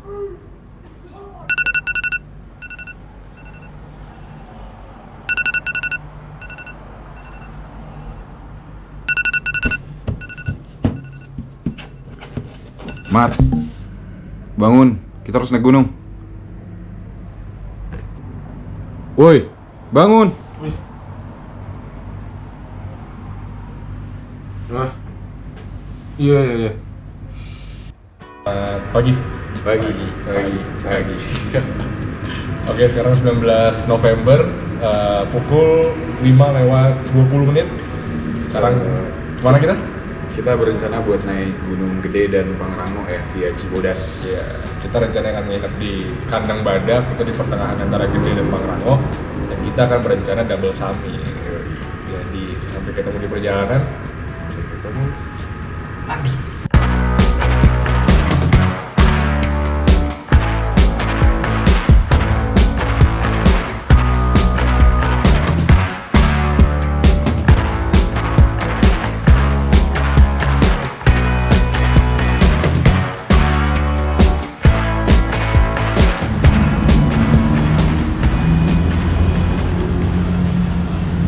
Mat, bangun, kita harus naik gunung. Woi, bangun. Wih. Nah. Iya. Pagi. Oke, sekarang 19 November, pukul 5:20. Sekarang kemana kita? Kita berencana buat naik Gunung Gede dan Pangrango ya, via Cibodas. Ya, kita rencana akan nginep di Kandang Badak, itu di pertengahan antara Gede dan Pangrango. Dan kita akan berencana double summit. Jadi sampai ketemu di perjalanan. Sampai ketemu nanti.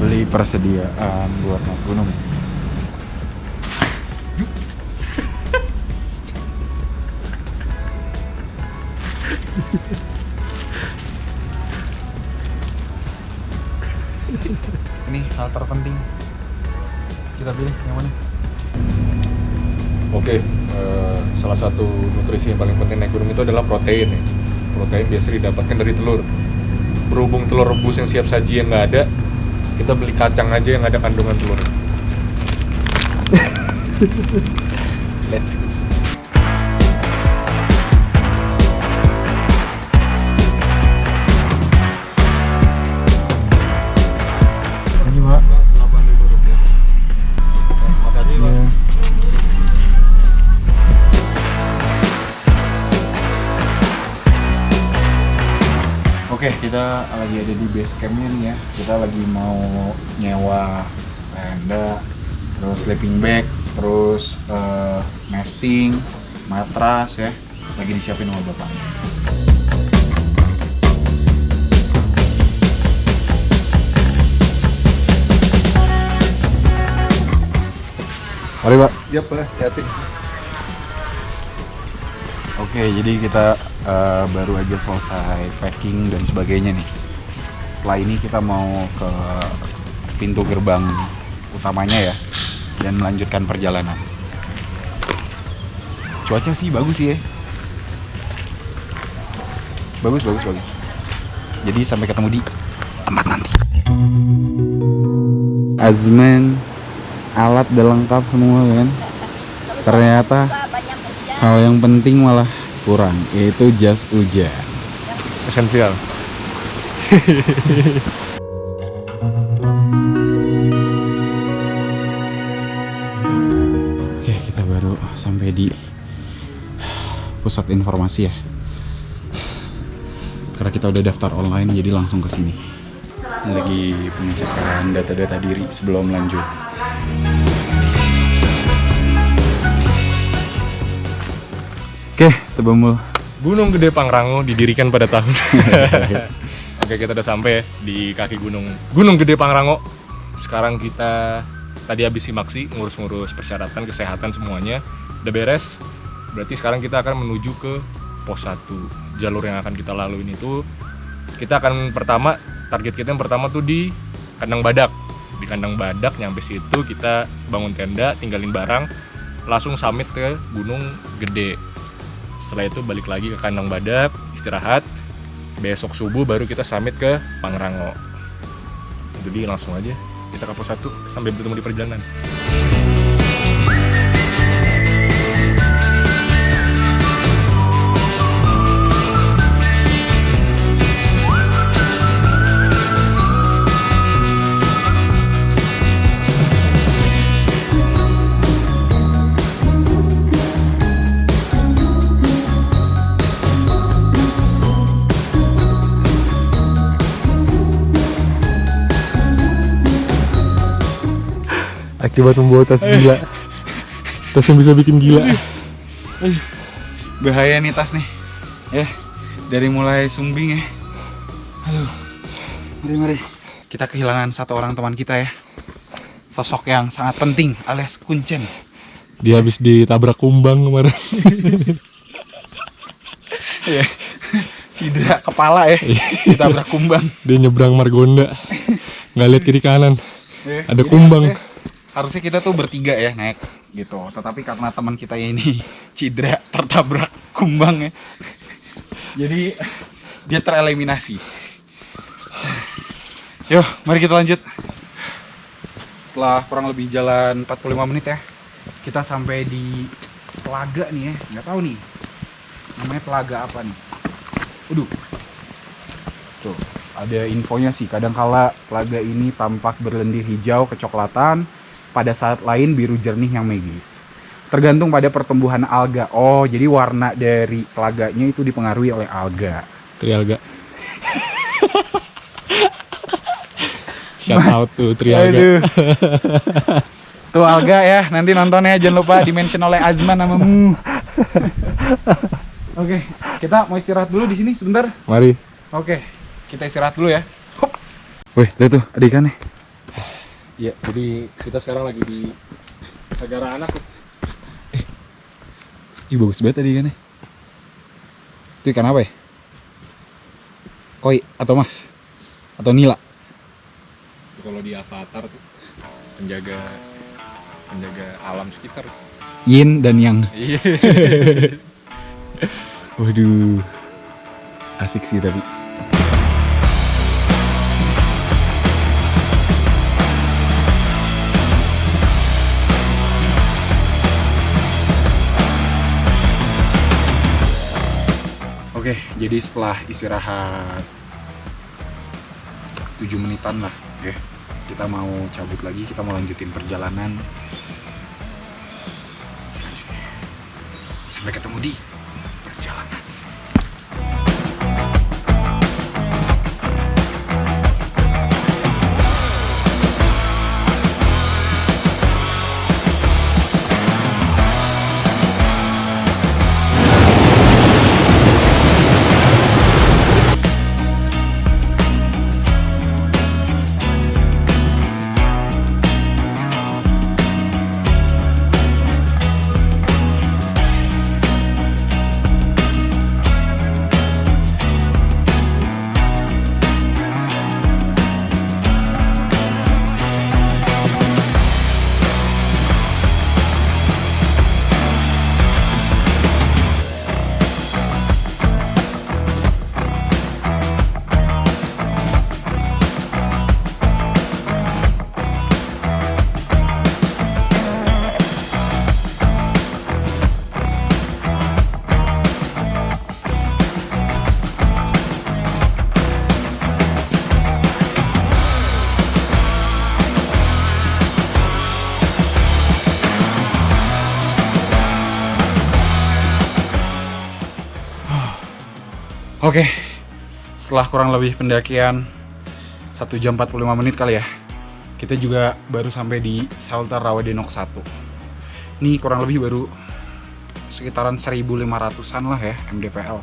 Beli persediaan buat naik gunung. Ini hal terpenting. Kita pilih yang mana? Oke, salah satu nutrisi yang paling penting naik gunung itu adalah protein ya. Protein biasa didapatkan dari telur. Berhubung telur rebus yang siap saji yang nggak ada, kita beli kacang aja yang ada kandungan telur. Let's go. Ini Pak, 8.000 rupiah. Makasih Pak. Oke, kita lagi ada di base campnya nih ya. Kita lagi mau nyewa tenda, terus sleeping bag, terus nesting, matras ya. Lagi disiapin sama bapaknya. Mari Pak. Yap, hati-hati. Oke, jadi kita baru aja selesai packing dan sebagainya nih. Setelah ini kita mau ke pintu gerbang utamanya ya, dan melanjutkan perjalanan. Cuaca sih bagus sih ya. Bagus. Jadi sampai ketemu di tempat nanti. Azman, alat udah lengkap semua kan. Ternyata hal yang penting malah kurang, yaitu jas hujan. Esensial. Oke, kita baru sampai di pusat informasi ya. Karena kita udah daftar online, jadi langsung ke sini. Lagi pengecekan data-data diri sebelum lanjut. Oke, sebelum Gunung Gede Pangrango didirikan pada tahun. Oke, kita udah sampai di kaki Gunung Gede Pangrango. Sekarang kita tadi habis simaksi, ngurus-ngurus persyaratan kesehatan semuanya udah beres. Berarti sekarang kita akan menuju ke pos 1. Jalur yang akan kita laluin itu, kita akan target kita yang pertama tuh di Kandang Badak. Di Kandang Badak, nyampe situ kita bangun tenda, tinggalin barang, langsung summit ke Gunung Gede. Setelah itu balik lagi ke Kandang Badak, istirahat. Besok subuh baru kita summit ke Pangrango. Jadi langsung aja kita ke pos 1 sampai bertemu di perjalanan. Akibat membawa tas gila. Tas yang bisa bikin gila. bahaya nih tas nih. Ya, dari mulai Sumbing ya. Aduh, mari. Kita kehilangan satu orang teman kita ya. Sosok yang sangat penting alias kuncen. Dia habis ditabrak kumbang kemarin. Ya, cedera kepala ya, ditabrak kumbang. Dia nyebrang Margonda, nggak lihat kiri kanan. Ya, Ada jadi kumbang. harusnya kita tuh bertiga ya naik gitu. Tetapi karena teman kita ini cedera tertabrak kumbang ya. Jadi dia tereliminasi. Yuk, mari kita lanjut. Setelah kurang lebih jalan 45 menit ya, kita sampai di telaga nih ya. Nggak tahu nih namanya telaga apa nih. Waduh. Tuh, ada infonya sih. Kadangkala telaga ini tampak berlendir hijau kecoklatan, pada saat lain biru jernih yang magis. Tergantung pada pertumbuhan alga. Oh, jadi warna dari telaganya itu dipengaruhi oleh alga. Trialga. Shout out to Trialga. Aduh. Tuh alga ya, nanti nontonnya jangan lupa di-mention oleh Azman namamu. Oke, kita mau istirahat dulu di sini sebentar. Mari. Oke, kita istirahat dulu ya. Hop. Wih, lihat tuh ada ikannya. Ya, jadi kita sekarang lagi di Sagara Anak. Ih, bagus banget tadi ikannya. Itu ikan apa ya? Koi atau mas? Atau nila? Kalau di Avatar tuh penjaga alam sekitar. Yin dan yang. Iya. Waduh, asik sih tapi. Oke, jadi setelah istirahat 7 menitan lah ya, kita mau cabut lagi, kita mau lanjutin perjalanan selanjutnya. Sampai ketemu di perjalanan. Oke, setelah kurang lebih pendakian 1 jam 45 menit kali ya, kita juga baru sampai di shelter Rawadenok 1. Ini kurang lebih baru sekitaran 1.500-an lah ya MDPL.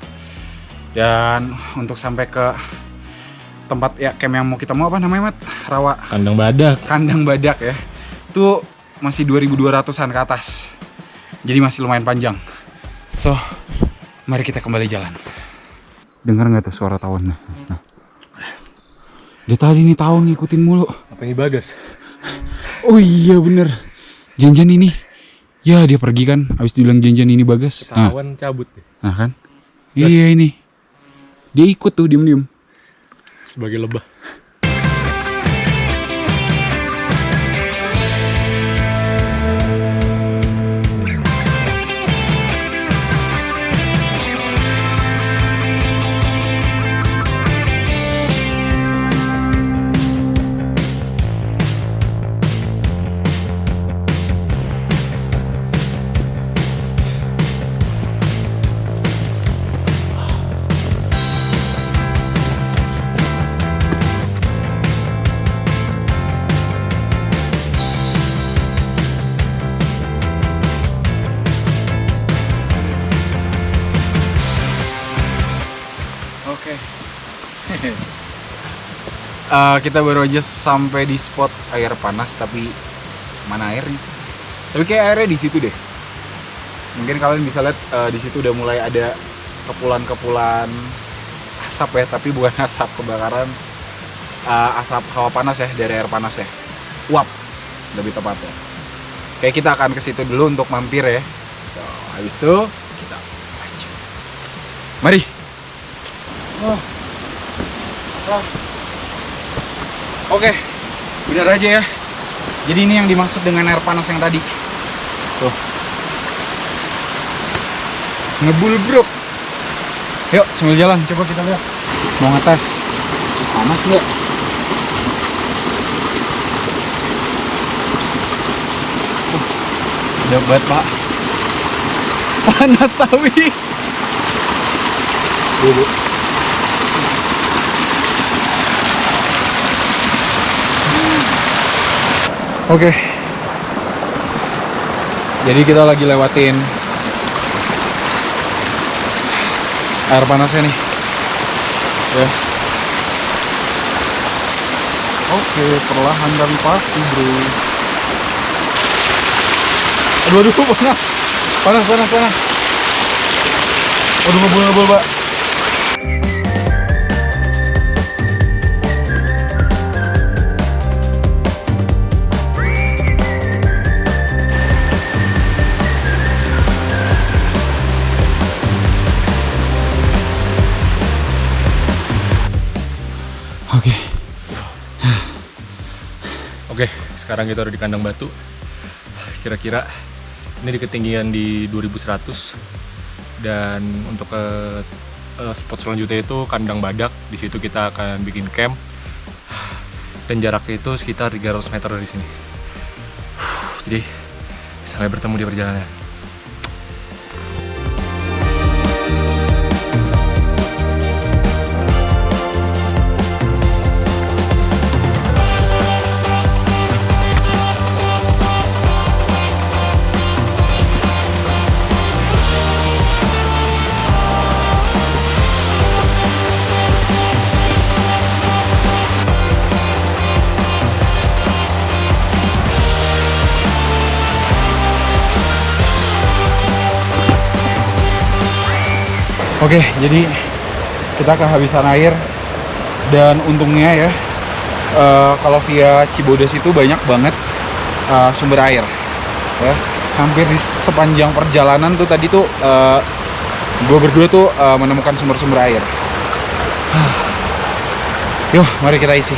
Dan untuk sampai ke tempat ya camp yang mau kita mau apa namanya Mat? Kandang badak. Kandang badak ya. Itu masih 2.200-an ke atas. Jadi masih lumayan panjang. So, mari kita kembali jalan. Dengar nggak tuh suara tawon? Nah. Dia tadi nih tawon ngikutin mulu. Apa ini Bagas? Oh iya bener. Janjian ini. Ya dia pergi kan. Habis dibilang janjian ini Bagas. Ketahuan cabut deh. Nah kan. Terus? Iya ini. Dia ikut tuh diem-diem. Sebagai lebah. Oke. Kita baru aja sampai di spot air panas, tapi mana airnya? Tapi kayak airnya di situ deh. Mungkin kalian bisa lihat di situ udah mulai ada kepulan-kepulan asap ya, tapi bukan asap kebakaran, asap hawa panas ya, dari air panas ya. Uap, lebih tepatnya. Kayak kita akan ke situ dulu untuk mampir ya. So, habis itu kita lanjut. Mari. Oke, benar aja ya. Jadi ini yang dimaksud dengan air panas yang tadi. Tuh. Ngebul bro. Yuk, sambil jalan, coba kita lihat. Mau ngetes. Panas nggak? Udah banget pak. Panas tapi. Dulu. Oke. Jadi kita lagi lewatin air panasnya nih. Ya. Oke, perlahan dan pasti, bro. Aduh, panas. Panas. Aduh, ngebul, Pak. Oke, sekarang kita udah di kandang batu. Kira-kira ini di ketinggian di 2100. Dan untuk ke spot selanjutnya itu kandang badak. Di situ kita akan bikin camp. Dan jaraknya itu sekitar 300 meter dari sini. Jadi, sampai bertemu di perjalanan. Oke, jadi kita kehabisan air dan untungnya ya kalau via Cibodas itu banyak banget sumber air ya. Hampir di sepanjang perjalanan tuh tadi tuh gue berdua tuh menemukan sumber-sumber air. Yuk, mari kita isi.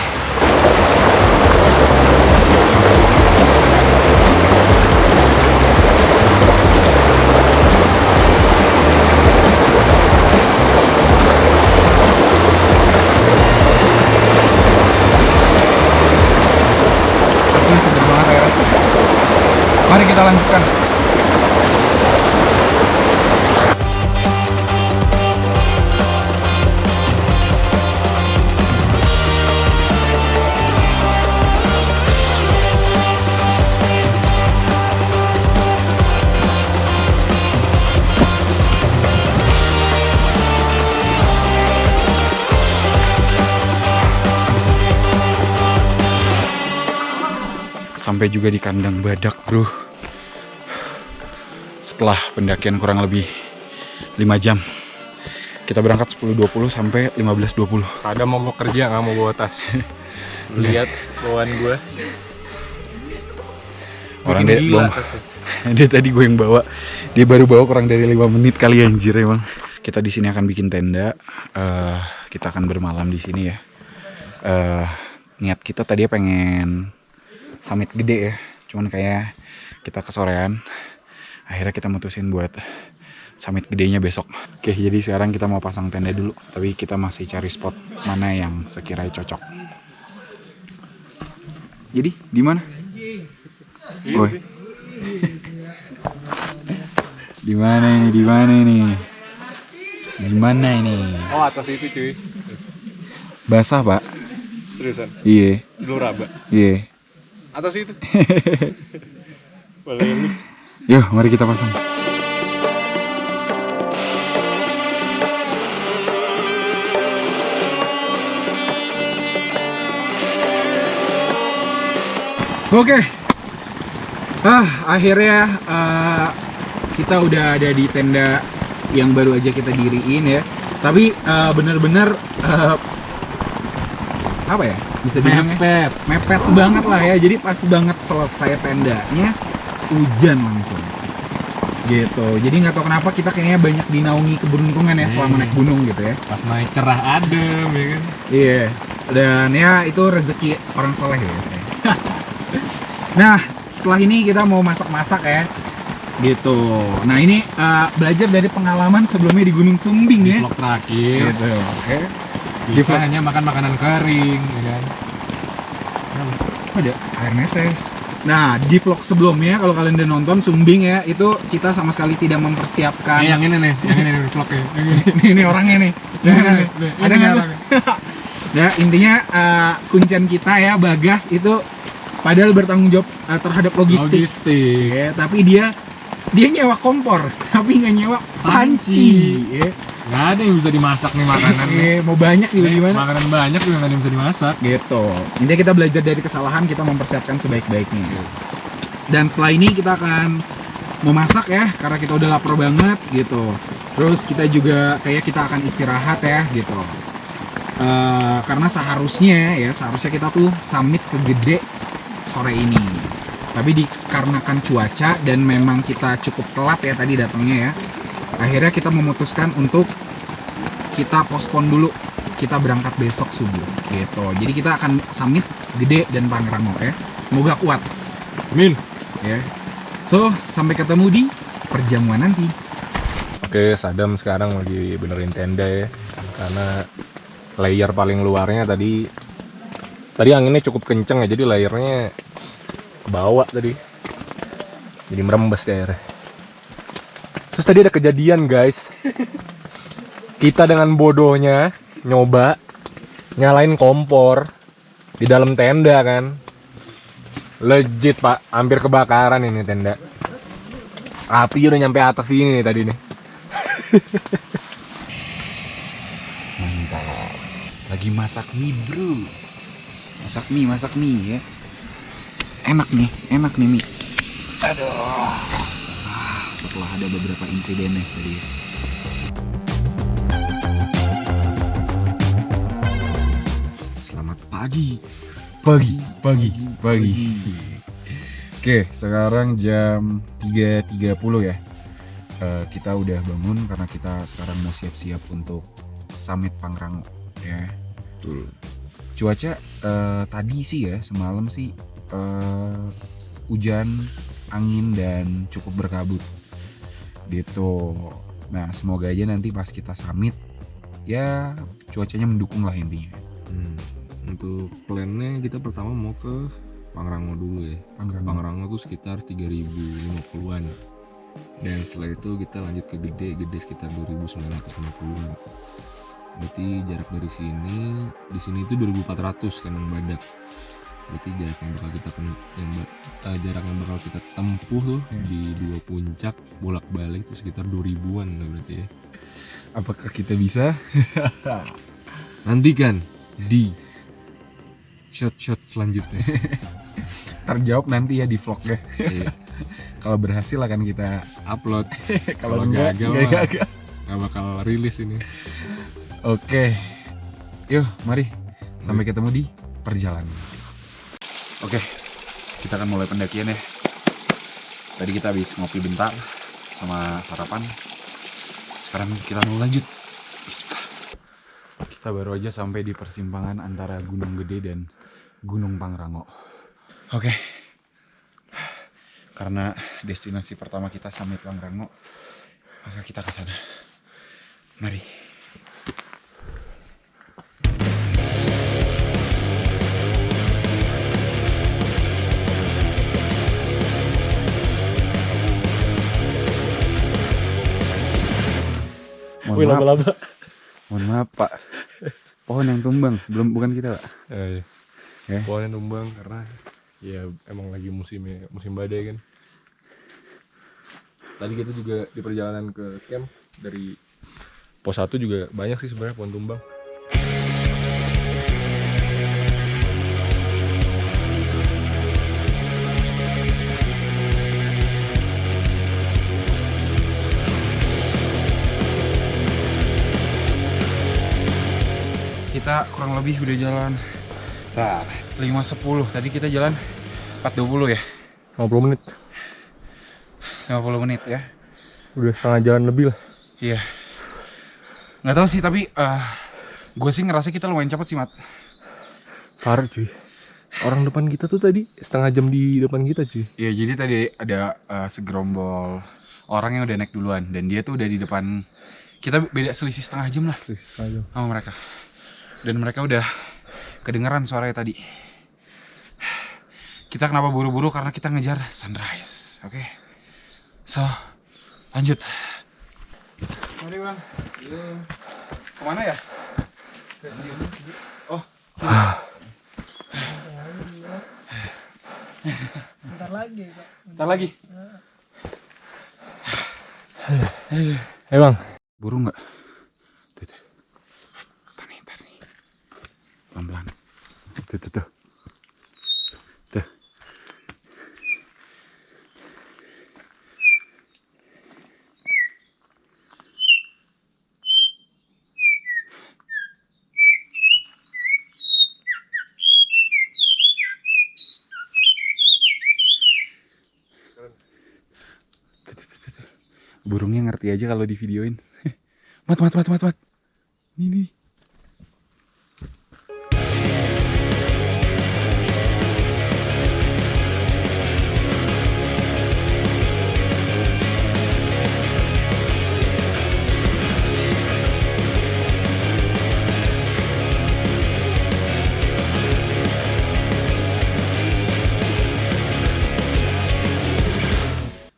Mari kita lanjutkan. Sampai juga di kandang badak, bro. Setelah pendakian kurang lebih 5 jam. Kita berangkat 10.20 sampai 15.20. Sadam mau kerja, nggak mau bawa tas. Lihat bawaan gue. Orang dia tadi gue yang bawa. Dia baru bawa kurang dari 5 menit kali, anjir emang. Kita di sini akan bikin tenda. Kita akan bermalam di sini ya. Niat kita tadi pengen summit gede ya, cuman kayak kita kesorean. Akhirnya kita mutusin buat summit gedenya besok. Oke, jadi sekarang kita mau pasang tenda dulu, tapi kita masih cari spot mana yang sekiranya cocok. Jadi di mana? Oh. Di mana ini? Oh, atas itu cuy. Basah, Pak. Seriusan? Iya. Belum raba. Iya. Atas itu. Boleh lu. Yuk, mari kita pasang. Oke. Akhirnya kita udah ada di tenda yang baru aja kita diriin ya. Tapi bener-bener apa ya? Bisa dibilang mepet banget lah ya. Jadi pas banget selesai tendanya hujan langsung. Gitu. Jadi nggak tahu kenapa kita kayaknya banyak dinaungi keberuntungan ya selama naik gunung gitu ya. Pas naik cerah adem ya kan. Iya. Dan ya itu rezeki orang soleh ya saya. Nah, setelah ini kita mau masak-masak ya. Gitu. Nah, ini belajar dari pengalaman sebelumnya di Gunung Sumbing ya. Di vlog terakhir. Gitu. Oke. Kita hanya makan makanan kering, ya kan. Kok ada air netes. Nah, di vlog sebelumnya kalau kalian udah nonton Sumbing ya, itu kita sama sekali tidak mempersiapkan. Yang ini nih vlognya. Ini orangnya nih. Ada nggak? Ya, intinya kuncian kita ya, Bagas itu padahal bertanggung jawab terhadap logistik. Ya, tapi dia nyewa kompor, tapi nggak nyewa panci. Ya. Nggak ada yang bisa dimasak nih makanan. Mau banyak juga gimana? Makanan banyak juga nggak ada yang bisa dimasak. Gitu. Intinya kita belajar dari kesalahan, kita mempersiapkan sebaik-baiknya. Dan setelah ini kita akan memasak ya, karena kita udah lapar banget gitu. Terus kita juga kayak kita akan istirahat ya gitu. Karena seharusnya kita tuh summit ke Gede sore ini. Tapi dikarenakan cuaca dan memang kita cukup telat ya tadi datangnya ya. Akhirnya kita memutuskan untuk kita postpone dulu. Kita berangkat besok subuh gitu. Jadi kita akan summit Gede dan Pangrango ya. Semoga kuat. Amin. Ya. So, sampai ketemu di perjamuan nanti. Oke, Sadam sekarang lagi benerin tenda ya. Karena layer paling luarnya tadi anginnya cukup kenceng ya. Jadi layernya ke bawah tadi. Jadi merembes daerah. Terus tadi ada kejadian guys. Kita dengan bodohnya nyoba nyalain kompor di dalam tenda kan. Legit pak, hampir kebakaran ini tenda. Api udah nyampe atas sini nih tadi nih. Mantap. Lagi masak mie bro. Masak mie ya. Enak nih mie. Aduh. Setelah ada beberapa insiden nih tadi. Selamat pagi. Oke, sekarang jam 3.30 ya. Kita udah bangun karena kita sekarang mau siap-siap untuk summit Pangrango ya. Cuaca tadi sih ya, semalam sih hujan, angin dan cukup berkabut gitu. Nah, semoga aja nanti pas kita summit ya cuacanya mendukung lah intinya. Untuk plannya kita pertama mau ke Pangrango dulu ya. Pangrango tuh sekitar 3.050-an. Dan setelah itu kita lanjut ke Gede sekitar 2.950-an. Berarti jarak dari sini, di sini itu 2.400 Kandang Badak. Berarti jarak yang bakal kita tempuh tuh di dua puncak bolak-balik itu sekitar 2.000-an lah berarti ya. Apakah kita bisa? Nantikan di shot selanjutnya. Terjawab nanti ya di vlognya. Kalau berhasil akan kita Upload. Kalau gagal nggak bakal rilis ini. Oke. Yuk, mari. Sampai ketemu di perjalanan. Oke. Kita akan mulai pendakian ya. Tadi kita habis ngopi bentar sama sarapan. Sekarang kita mau lanjut. Bismillah. Kita baru aja sampai di persimpangan antara Gunung Gede dan Gunung Pangrango. Oke. Karena destinasi pertama kita summit Pangrango, maka kita ke sana. Mari. Mohon maaf Pak. Pohon yang tumbang, bukan kita Pak. Pohon yang tumbang karena ya emang lagi musim badai kan. Tadi kita juga di perjalanan ke camp dari pos 1 juga banyak sih sebenarnya pohon tumbang. kita kurang lebih udah jalan 5.10. Tadi kita jalan 4.20 ya. 50 menit. 50 menit ya. Udah setengah jalan lebih lah. Iya. Nggak tahu sih, tapi gue sih ngerasa kita lumayan cepet sih, Mat. Parah cuy. Orang depan kita tuh tadi setengah jam di depan kita cuy. Iya, jadi tadi ada segerombol orang yang udah naik duluan. Dan dia tuh udah di depan. Kita beda selisih setengah jam lah sama mereka. Dan mereka udah kedengeran suaranya tadi. Kita kenapa buru-buru? Karena kita ngejar sunrise. Oke. So, lanjut. Mari bang. Kemana ya? Oh. Bentar lagi, Pak. Bentar lagi. Bang. Buru nggak? Tuh. Ntar nih. Pelan-pelan. Tuh. Burungnya ngerti aja kalau di videoin. Mat. Ini.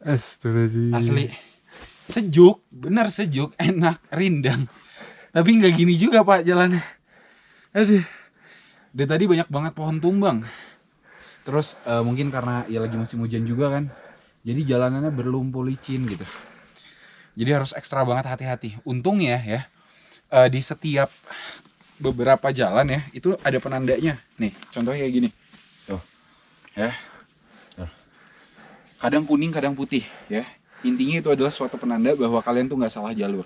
Astagfirullahaladzim. Asli. Sejuk, benar sejuk, enak, rindang. Tapi nggak gini juga Pak jalannya. Aduh. Dari tadi banyak banget pohon tumbang. Terus mungkin karena ya lagi musim hujan juga kan. Jadi jalanannya berlumpur licin gitu. Jadi harus ekstra banget hati-hati. Untungnya ya di setiap beberapa jalan ya itu ada penandanya. Nih, contohnya kayak gini. Tuh. Ya. Tuh. Kadang kuning, kadang putih ya. Intinya itu adalah suatu penanda bahwa kalian tuh nggak salah jalur.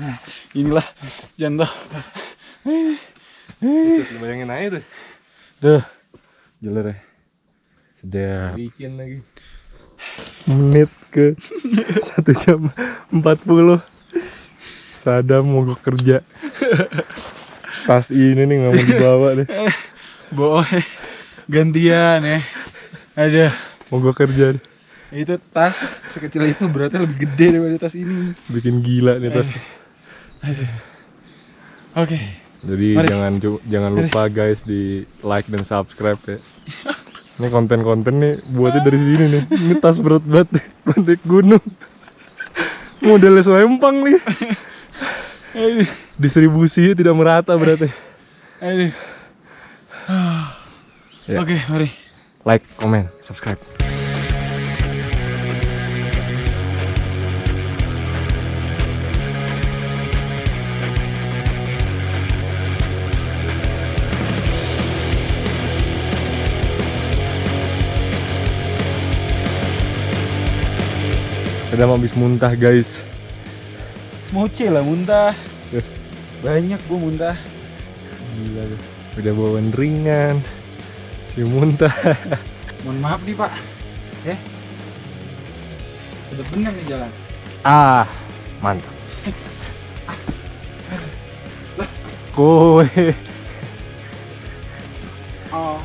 Nah, inilah contoh. Bisa bayangin aja tuh. Tuh, jalurnya. Sedap. Bikin lagi. Menit ke 1 jam 40. Sadam mogok kerja. Tas ini nih nggak mau dibawa deh. Boy, gantian ya. Ada. Mogok kerja deh. Itu tas sekecil itu beratnya lebih gede daripada tas ini. Bikin gila nih tas. Oke. Jadi Mari. jangan lupa guys di like dan subscribe ya. Ini konten-konten nih buatnya dari sini nih. Ini tas berat banget nih, naik gunung. Modelnya selempang nih. Distribusinya tidak merata berarti. Aduh. Ya. Oke, mari. Like, comment, subscribe. Udah habis muntah guys. Smoce lah muntah. Tuh. Banyak gua muntah. Gila tuh. Udah bawaan ringan. Si muntah. Mohon maaf nih Pak. Ya. Sudah benar nih jalan. Ah, mantap. Kowe. Oh.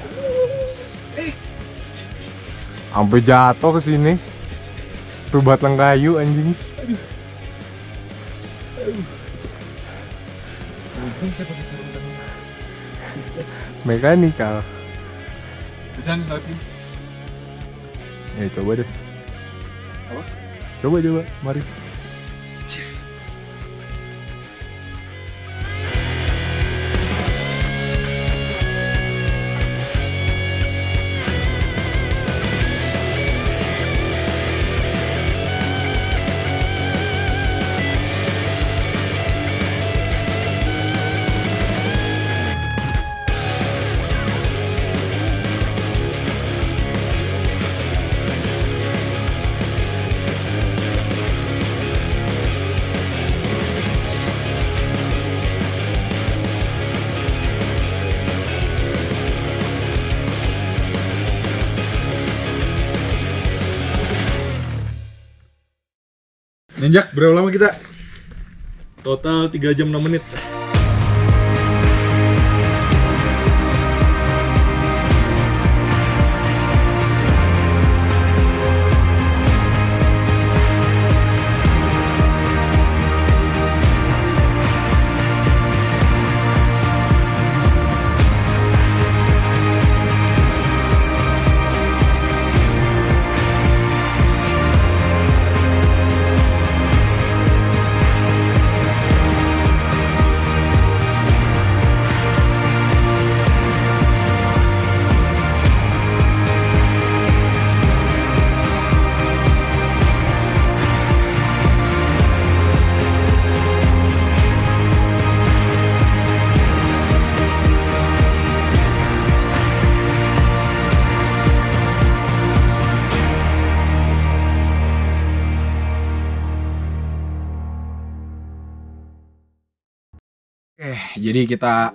Sampai jatuh ke sini. Tuh batang kayu anjing. Untung saya pakai sarung tangan. Mekanikal. Bisa nih lewat sini. Ya coba deh. Apa? Coba, mari. Nanjak berapa lama kita? Total 3 jam 6 menit. Jadi kita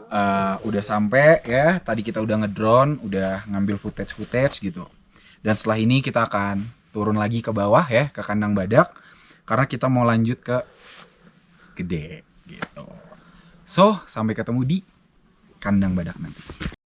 udah sampai ya. Tadi kita udah ngedrone, udah ngambil footage gitu. Dan setelah ini kita akan turun lagi ke bawah ya, ke kandang badak, karena kita mau lanjut ke gede gitu. So, sampai ketemu di kandang badak nanti.